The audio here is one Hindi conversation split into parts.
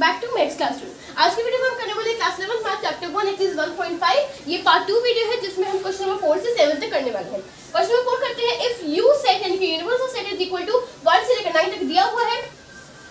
Back to maths classroom. आज की वीडियो में हम करने वाले क्लास 11 मैथ चैप्टर 1 एक्सरसाइज 1.5। ये पार्ट 2 वीडियो है जिसमें हम क्वेश्चन नंबर 4 से 7 तक करने वाले हैं। क्वेश्चन नंबर 4 करते हैं, इफ यू सेट यानी कि universal set is equal to 1 से लेकर 9 तक दिया हुआ है,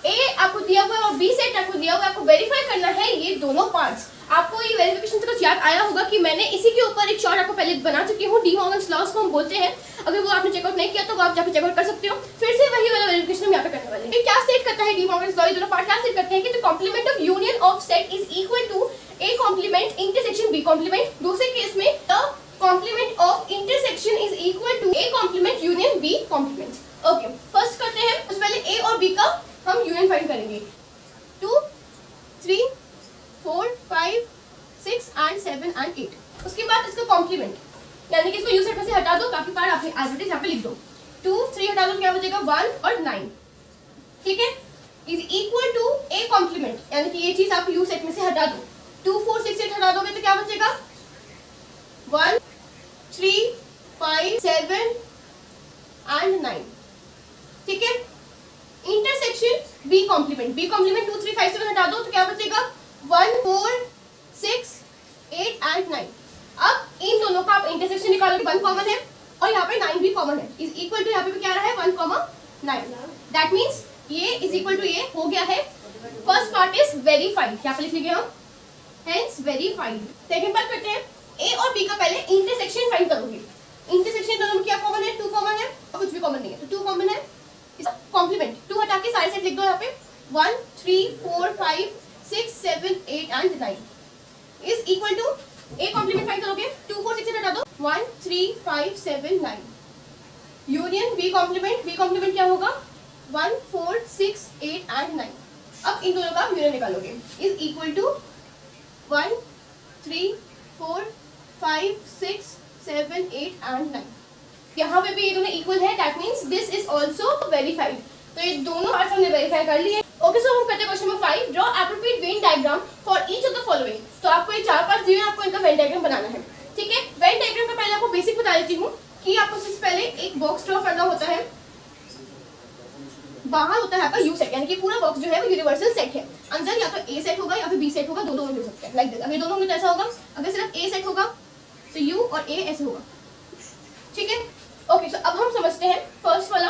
ए आपको दिया हुआ है और बी सेट आपको दिया हुआ है, आपको वेरीफाई करना है ये दोनों पार्ट्स। आपको ये वेरिफिकेशन से कुछ याद आया होगा कि मैंने इसी के ऊपर एक शॉर्ट आपको पहले बना चुकी हूँ, डी मॉर्गन्स लॉस को हम बोलते हैं। अगर वो आपने चेकआउट नहीं किया तो वो आप जाकर चेकआउट कर सकते हो। फिर से वही वाला वेरिफिकेशन हम यहाँ पे करने वाले हैं। क्या स्टेट करता है डी मॉर्गन्स लॉ, ये दोनों पार्ट क्या स्टेट करते हैं कि the complement of union of set is equal to A complement intersection B complement. दूसरे केस में the complement of intersection is equal to A complement union B complement. Okay, first करते हैं, उससे पहले ए और बी का हम यूनियन फाइंड करेंगे। 2 3 4 5 6 and 7 and 8। उसके बाद इसका कॉम्प्लीमेंट यानी कि इसको यू सेट में से हटा दो, बाकी पार्ट आप एज इट इज यहाँ पे लिख दो। 2 3 हटा दो, क्या बचेगा 1 और 9, ठीक है, is equal to A complement यानी कि ये चीज आप यू सेट में से हटा दो। 2 4 6 8 हटा दोगे तो क्या बचेगा 1 3 5 7 and 9, ठीक है। इंटरसेक्शन बी कॉम्प्लीमेंट 2 3 5 7 हटा दो तो क्या बचेगा 1 4 6 8 and 9। अब इन दोनों का आप इंटरसेक्शन निकालोगे, 1 कॉमन है और यहाँ पे 9 भी कॉमन है, इज इक्वल टू यहाँ पे क्या रहा है 1, 9। दैट मींस ये इज इक्वल टू ये हो गया है। फर्स्ट पार्ट इज वेरीफाइड, यहाँ पे लिख लीजिए हम, हेंस वेरीफाइड। सेकंड पार्ट करते हैं, ए और बी का पहले इंटरसेक्शन फाइंड करोगे। इंटरसेक्शन दोनों में क्या कॉमन है 2 कॉमन है और कुछ भी कॉमन नहीं है, तो 2 कॉमन है। कॉम्प्लीमेंट 2 हटा के सारे सेट लिख दो यहाँ पे 1 3 4 5 6 7 8 and 9 is equal to A complement find करोगे 2 4 6 हटा दो 1 3 5 7 9 यूनियन बी कॉम्प्लीमेंट क्या होगा 1 4 6 8 and 9। अब इन दोनों का यूनियन निकालोगे इज इक्वल टू 1 3 4 5 6 7 8 and 9। यहाँ पे भी ये दोनों इक्वल है, that means this is also verified. तो ये दोनों पार्ट्स हमने वेरीफाई कर लिए। ओके, सो हम करते हैं question number 5, draw appropriate Venn diagram for each of the following. तो आपको ये 4 पार्ट्स दिए हैं, आपको इनका वेन डायग्राम बनाना है, ठीक है। वेन डायग्राम का पहले आपको बेसिक बता देती हूँ कि आपको सबसे पहले एक बॉक्स ड्रॉ करना होता है। बाहर होता है आपका यू सेट यानी कि पूरा बॉक्स जो है वो यूनिवर्सल सेट है। अंदर या तो ए सेट होगा या फिर बी सेट होगा, दोनों हो सकते हैं। लाइक दिस, अगर दोनों होंगे तो ऐसा होगा, अगर सिर्फ ए सेट होगा तो यू और ए ऐसे होगा, ठीक है। ओके, सो अब हम समझते हैं फर्स्ट वाला,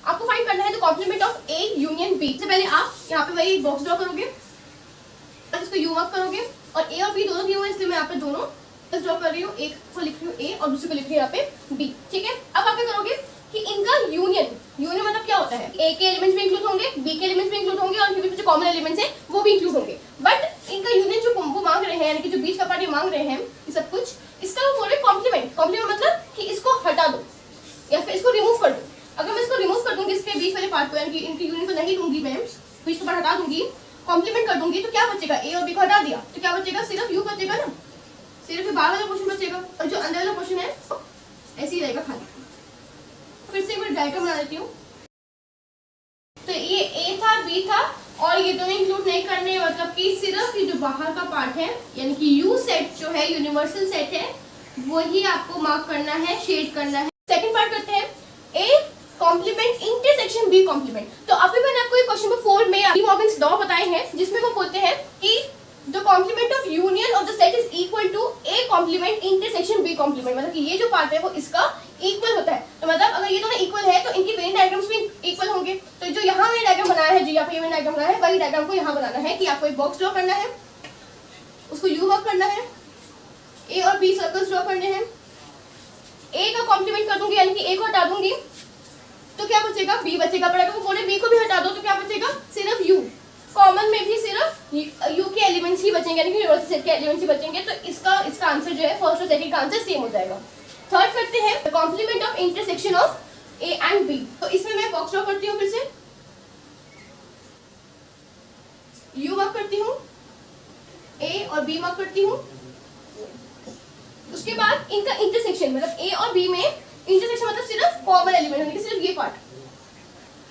आपको फाइंड करना है the complement of A union B. सबसे पहले आप यहाँ पे वही बॉक्स ड्रॉ करोगे, इसको यू वर्क करोगे और ए और बी दोनों दिए हुए हैं, इसलिए मैं यहाँ पे दोनों ड्रॉ कर रही हूँ, एक को लिख रही हूँ ए और दूसरे को लिख रही हूँ यहाँ पे बी, ठीक है। अब आप क्या करोगे कि इनका यूनियन मतलब क्या होता है, ए के एलिमेंट्स भी इंक्लूड होंगे, बी के एलिमेंट्स भी इंक्लूड होंगे और फिर जो कॉमन एलिमेंट्स हैं वो भी इंक्लूड होंगे। बट इनका यूनियन जो वो मांग रहे हैं यानी कि जो बीच का पार्ट ये मांग रहे हैं ये सब कुछ, इसका वो बोल रहे कॉम्प्लीमेंट मतलब कि इसको हटा दो या फिर इसको रिमूव कर दो। अगर मैं इसको रिमूव कर दूंगी, इसके बीच वाले पार्ट को यानी कि इनके यूनियन को नहीं लूंगी मैं, बीच का पार्ट हटा दूंगी, कॉम्प्लीमेंट कर दूंगी, तो क्या बचेगा ए और बी को हटा दिया तो क्या बचेगा सिर्फ यू बचेगा ना, सिर्फ बाहर वाला पोर्शन बचेगा और जो अंदर वाला पोर्शन है ऐसे ही रहेगा खाली। फिर से एक बार डायग्राम बना देती हूँ। तो ये ए था बी था और ये दोनों इंक्लूड नहीं करने, मतलब कि सिर्फ ये जो बाहर का पार्ट है यानी कि यू सेट जो है यूनिवर्सल सेट है वही आपको मार्क करना है, शेड करना है। सेकंड पार्ट करते हैं, A complement intersection B complement. तो अभी मैंने आपको ये क्वेश्चन नंबर 4 में डी मॉर्गन्स लॉ बताए हैं जिसमें वो बोलते हैं कि the complement of union of the set is equal to A complement intersection B complement, मतलब कि ये जो पार्ट है वो इसका इक्वल होता है। तो मतलब अगर ये दोनों इक्वल है तो इनकी वेन डायग्राम्स भी इक्वल होंगे। तो जो यहाँ मैंने डायग्राम बनाया है, जो यहाँ पे वेन डायग्राम बनाया है, वही डायग्राम को यहाँ बनाना है कि आपको एक बॉक्स ड्रॉ करना है, उसको यू वर्क करना है, ए और बी सर्कल्स ड्रॉ करने हैं, ए का कॉम्प्लीमेंट कर दूंगी यानी कि ए को हटा दूंगी तो क्या बचेगा बी बचेगा। पर अगर वो बोले बी को भी हटा दो तो क्या बचेगा सिर्फ यू, कॉमन में भी सिर्फ यू के एलिमेंट्स ही बचेंगे यानी कि यूनिवर्सल सेट के एलिमेंट्स ही बचेंगे। तो इसका आंसर जो है फर्स्ट और सेकंड का आंसर सेम हो जाएगा। थर्ड करते हैं, the complement of intersection of A and B. तो इसमें मैं बॉक्स ड्रॉ करती हूँ, फिर से यू वर्क करती हूँ, ए और बी वर्क करती हूँ, उसके बाद इनका इंटरसेक्शन मतलब ए और बी में इंटरसेक्शन मतलब सिर्फ कॉमन एलिमेंट यानी कि सिर्फ ये पार्ट।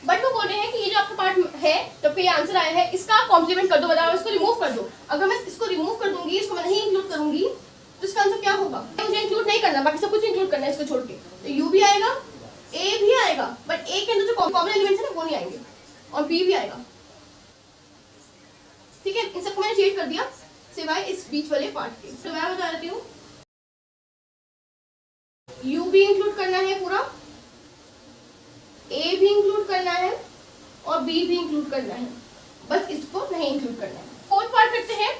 बट वो बोल रहे हैं कि ये जो आपका पार्ट है तो पे आंसर आया है, इसका कॉम्प्लीमेंट कर दो, बताओ इसको रिमूव कर दो। अगर मैं इसको रिमूव कर दूंगी, इसको मैं नहीं इंक्लूड करूंगी तो इसका आंसर क्या होगा, मुझे इंक्लूड नहीं करना, बाकी सब कुछ इंक्लूड करना है इसको छोड़ के। तो यू भी आएगा, ए भी आएगा, बट ए के अंदर जो कॉमन एलिमेंट्स है ना वो नहीं आएंगे और बी भी आएगा। ठीक है, इन सबको मैंने चेंज कर दिया सिवाय इस बीच वाले पार्ट के। तो मैं बता देती हूँ, यू भी इंक्लूड करना है पूरा, ए भी इंक्लूड करना है और बी भी इंक्लूड करना है, बस इसको नहीं इंक्लूड करना है। फोर्थ पार्ट करते हैं,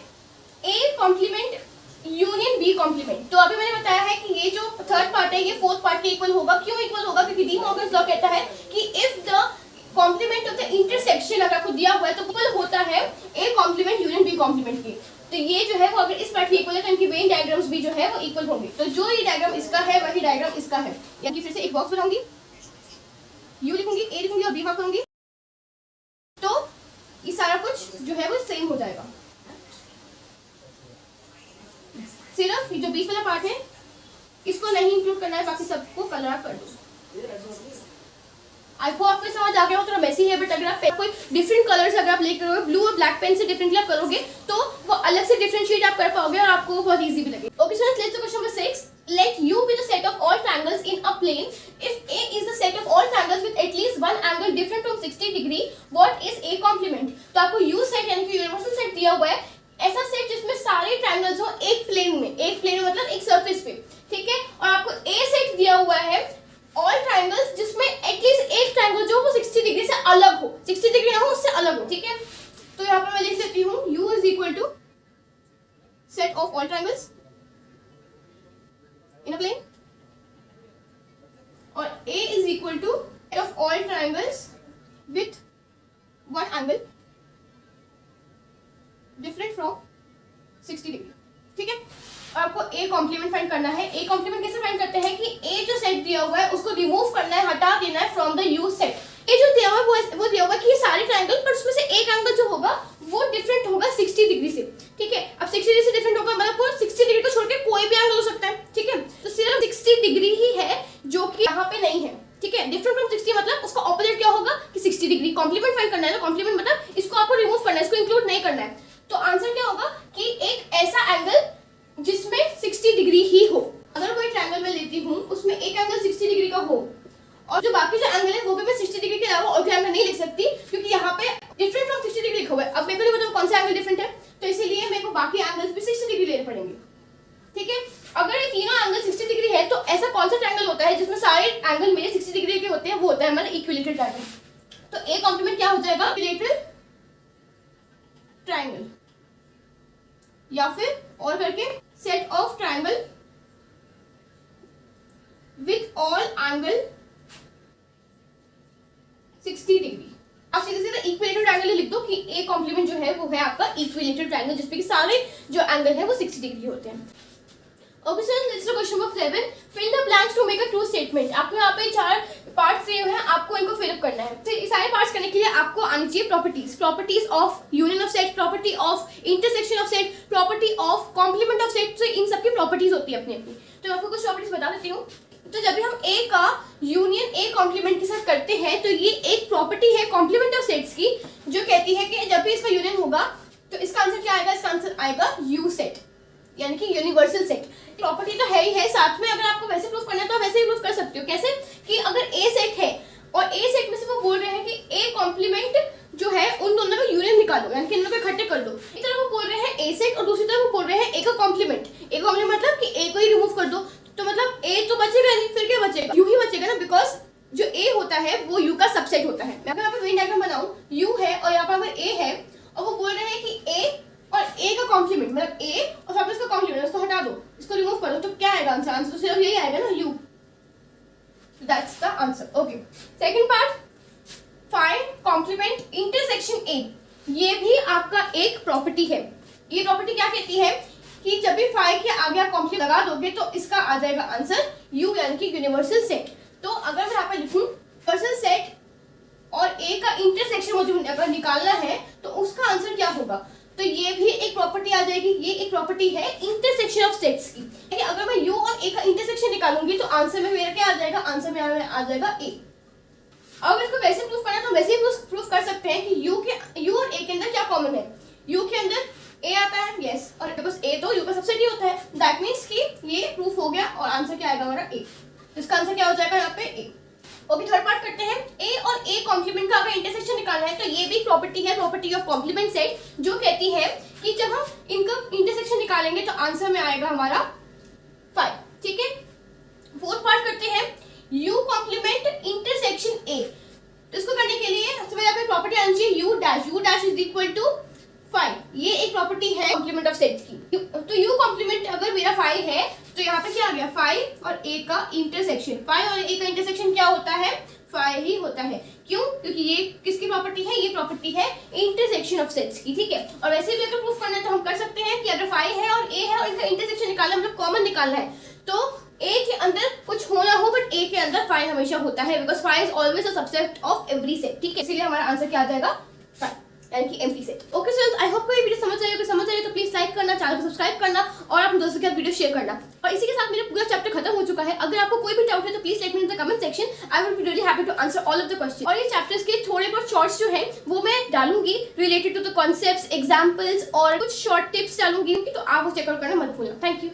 A complement union B complement. तो अभी मैंने बताया है कि ये जो थर्ड पार्ट है ये फोर्थ पार्ट के इक्वल होगा। क्यों इक्वल होगा? क्योंकि डी मॉर्गन्स लॉ कहता है कि if the complement of the intersection अगर आपको दिया हुआ है तो इक्वल होता है A complement union B complement की। तो ये जो है वो अगर इस पार्ट की इक्वल है तो इनकी वेन डायग्राम्स भी जो है वो इक्वल होंगे। तो जो ये डायग्राम इसका है वही डायग्राम इसका है। यानी फिर से एक बॉक्स बनाऊंगी, यू लिखूंगी, ए लिखूंगी और बी मार्क करूंगी, तो ये सारा कुछ जो है वो सेम हो जाएगा। सिर्फ जो बीच वाला पार्ट है इसको नहीं इंक्लूड करना है, बाकी सबको कलर कर दो। आई होप आपको समझ आ गया हो। थोड़ा मैसी है बट अगर आप कोई डिफरेंट कलर्स अगर आप लेकर करोगे, ब्लू और ब्लैक पेन से डिफरेंटली आप करोगे तो वो अलग से डिफरेंशिएट आप कर पाओगे और आपको बहुत इजी भी लगेगा। Okay so let's question number 6, let U be the set of all triangles in a plane. If A is the set of all triangles with at least one angle different from 60 degree, what is A complement? तो आपको U सेट यानी कि यूनिवर्सल सेट दिया हुआ है, ऐसा सेट जिसमें सारे ट्रायंगल्स हो एक प्लेन में, एक प्लेन मतलब एक सरफेस पे, ठीक है। और आपको A सेट दिया हुआ है ऑल ट्रायंगल्स जिसमें एटलीस्ट एक ट्रायंगल जो वो 60 डिग्री से अलग हो, 60 डिग्री ना हो उससे अलग हो, ठीक है। तो यहाँ पर मैं लिख देती हूँ U is equal to set of all triangles in a plane और A is equal to set of all triangles with one angle different from 60 degree, ठीक है। और आपको A कॉम्प्लीमेंट फाइंड करना है। A कॉम्प्लीमेंट कैसे फाइंड करते हैं कि A जो सेट दिया हुआ है उसको रिमूव करना है, हटा देना है from the U set. A जो दिया हुआ है वो दिया हुआ है कि ये सारे ट्रायंगल पर उसमें से एक एंगल जो होगा वो डिफरेंट होगा 60 डिग्री से, ठीक है। अब 60 डिग्री से डिफरेंट होगा मतलब वो 60 डिग्री को छोड़ के कोई भी एंगल हो सकता है, ठीक है। तो सिर्फ 60 डिग्री ही है जो कि यहाँ पे नहीं है, ठीक है। डिफरेंट फ्रॉम 60 मतलब उसका ऑपोजिट क्या होगा कि 60 डिग्री। कॉम्प्लीमेंट फाइंड करना है ना, कॉम्प्लीमेंट मतलब इसको आपको रिमूव करना है, इसको इंक्लूड नहीं करना है। तो आंसर क्या होगा कि एक ऐसा एंगल जिसमें 60 डिग्री ही हो। अगर कोई ट्रायंगल मैं लेती हूँ उसमें एक एंगल 60 डिग्री का हो और जो बाकी जो एंगल है वो भी मैं 60 डिग्री के अलावा और कोई एंगल नहीं लिख सकती क्योंकि यहाँ पे डिफरेंट फ्रॉम 60 डिग्री लिखा हुआ है। अब मेरे को नहीं पता कौन सा एंगल डिफरेंट है, तो इसीलिए मेरे को बाकी एंगल्स भी 60 डिग्री लेने पड़ेंगे, ठीक है। अगर ये तीनों एंगल 60 डिग्री है तो ऐसा कौन सा ट्रायंगल होता है जिसमें सारे एंगल मेरे 60 डिग्री के होते हैं? वो होता है हमारा इक्विलेटरल ट्रायंगल। तो A कॉम्प्लीमेंट क्या हो जाएगा? इक्विलेटरल ट्रायंगल, या फिर और करके set of triangle with all angle 60 degree. आप सीधे सीधे इक्विलेटरल ट्रायंगल लिख दो कि A कॉम्प्लीमेंट जो है वो है आपका इक्विलेटरल ट्रायंगल जिसपे कि सारे जो एंगल है वो 60 डिग्री होते हैं। Okay sir, let's do question number 7, fill the blanks to make a true statement. आपको यहाँ पे 4 पार्ट्स दिए हुए हैं, आपको इनको फिल अप करना है। फिर इस सारे पार्ट्स करने के लिए आपको आनी चाहिए properties of union of set, property of intersection of set, property of complement of set. तो इन सबकी प्रॉपर्टीज होती है अपनी अपनी। तो मैं आपको कुछ प्रॉपर्टीज बता देती हूँ। तो जब भी हम A का यूनियन A कॉम्प्लीमेंट के साथ करते हैं तो ये एक प्रॉपर्टी है कॉम्प्लीमेंट ऑफ सेट्स की जो कहती है कि जब भी इसका यूनियन होगा तो इसका आंसर क्या आएगा? इसका आंसर आएगा U सेट यानी कि यूनिवर्सल सेट। प्रॉपर्टी तो है ही है, साथ में अगर आपको वैसे प्रूफ करना है तो आप वैसे ही प्रूफ कर सकते हो। कैसे कि अगर A सेट है और A सेट में से वो बोल रहे हैं कि A कॉम्प्लीमेंट जो है उन दोनों का यूनियन निकालो यानी कि इन दोनों को इकट्ठे कर दो। एक तरफ वो बोल रहे हैं A सेट और दूसरी तरफ वो बोल रहे हैं A का कॉम्प्लीमेंट। A कॉम्प्लीमेंट मतलब कि A को ही रिमूव कर दो, तो मतलब A तो बचेगा नहीं, फिर क्या बचेगा? U ही बचेगा ना, बिकॉज जो A होता है वो U का सबसेट होता है। मैं अगर यहाँ पे वेन डायग्राम बनाऊं, U है और यहाँ पर अगर A है और वो बोल रहे हैं कि A और A का कॉम्प्लीमेंट मतलब A और फिर इसका कॉम्प्लीमेंट, उसको हटा दो, इसको रिमूव कर दो, तो क्या आएगा आंसर? आंसर तो सिर्फ यही आएगा ना, U। That's the answer. Okay, second part, find complement intersection A। ये भी आपका एक प्रॉपर्टी है। ये प्रॉपर्टी क्या कहती है कि जब भी फाई के आगे आप कॉम्प्लीमेंट लगा दोगे तो इसका आ जाएगा आंसर U यानी कि यूनिवर्सल सेट। तो अगर मैं यहाँ पे लिखूं यूनिवर्सल सेट और A का इंटरसेक्शन मुझे अगर निकालना है तो उसका आंसर क्या होगा? तो ये भी एक प्रॉपर्टी आ जाएगी। ये एक प्रॉपर्टी है इंटरसेक्शन ऑफ सेट्स की। ठीक है, अगर मैं U और A का इंटरसेक्शन निकालूंगी तो आंसर में मेरा क्या आ जाएगा? आंसर में आ जाएगा A। अगर इसको वैसे प्रूफ करना तो वैसे ही प्रूफ कर सकते हैं कि U और A के अंदर क्या कॉमन है। U के अंदर A आता है, यस, और बिकॉज A तो U का सबसेट ही होता है। दैट मीन्स कि ये प्रूफ हो गया और आंसर क्या आएगा हमारा A। इसका आंसर क्या हो जाएगा यहाँ पे A। ओके, थर्ड पार्ट करते हैं। ए और ए कॉम्प्लीमेंट का अगर इंटरसेक्शन निकालना है तो ये भी प्रॉपर्टी है, प्रॉपर्टी ऑफ कॉम्प्लीमेंट सेट, जो कहती है कि जब हम इनका इंटरसेक्शन निकालेंगे तो आंसर में आएगा हमारा 5। ठीक है, फोर्थ पार्ट करते हैं, यू कॉम्प्लीमेंट इंटरसेक्शन ए। तो इसको करने के लिए सबसे पहले आपको प्रॉपर्टी आनी चाहिए U dash is equal to 5। ये एक प्रॉपर्टी है कॉम्प्लीमेंट ऑफ सेट्स की। तो यू कॉम्प्लीमेंट अगर मेरा 5 है तो यहाँ पे क्या आ गया, 5 और ए का इंटरसेक्शन। 5 और ए का इंटरसेक्शन क्या होता है, 5 ही होता है। क्यों, क्योंकि ये किसकी प्रॉपर्टी है, ये प्रॉपर्टी है इंटरसेक्शन ऑफ सेट्स की। ठीक है, और वैसे भी अगर प्रूफ करना है तो हम कर सकते हैं कि अगर 5 है और ए है और इनका इंटरसेक्शन निकालना, मतलब कॉमन निकालना है, तो ए के अंदर कुछ हो ना हो बट ए के अंदर 5 हमेशा होता है, because 5 is always a subset of every set. ठीक है, इसीलिए हमारा आंसर क्या आ जाएगा, 5, यानी कि empty set. Okay students, I hope को ये वीडियो समझ आई होगी। समझ आई तो प्लीज लाइक करना, चैनल को सब्सक्राइब करना और अपने दोस्तों के साथ वीडियो शेयर करना। और इसी के साथ मेरा पूरा चैप्टर खत्म हो चुका है। अगर आपको कोई भी डाउट है तो please let me in the comment section, I will be really happy to answer all of the question. और ये चैप्टर्स के थोड़े बहुत शॉर्ट्स जो है वो मैं डालूंगी related to the concepts, examples और कुछ शॉर्ट टिप्स डालूंगी, तो आप वो चेकआउट करना मत भूलना। Thank you.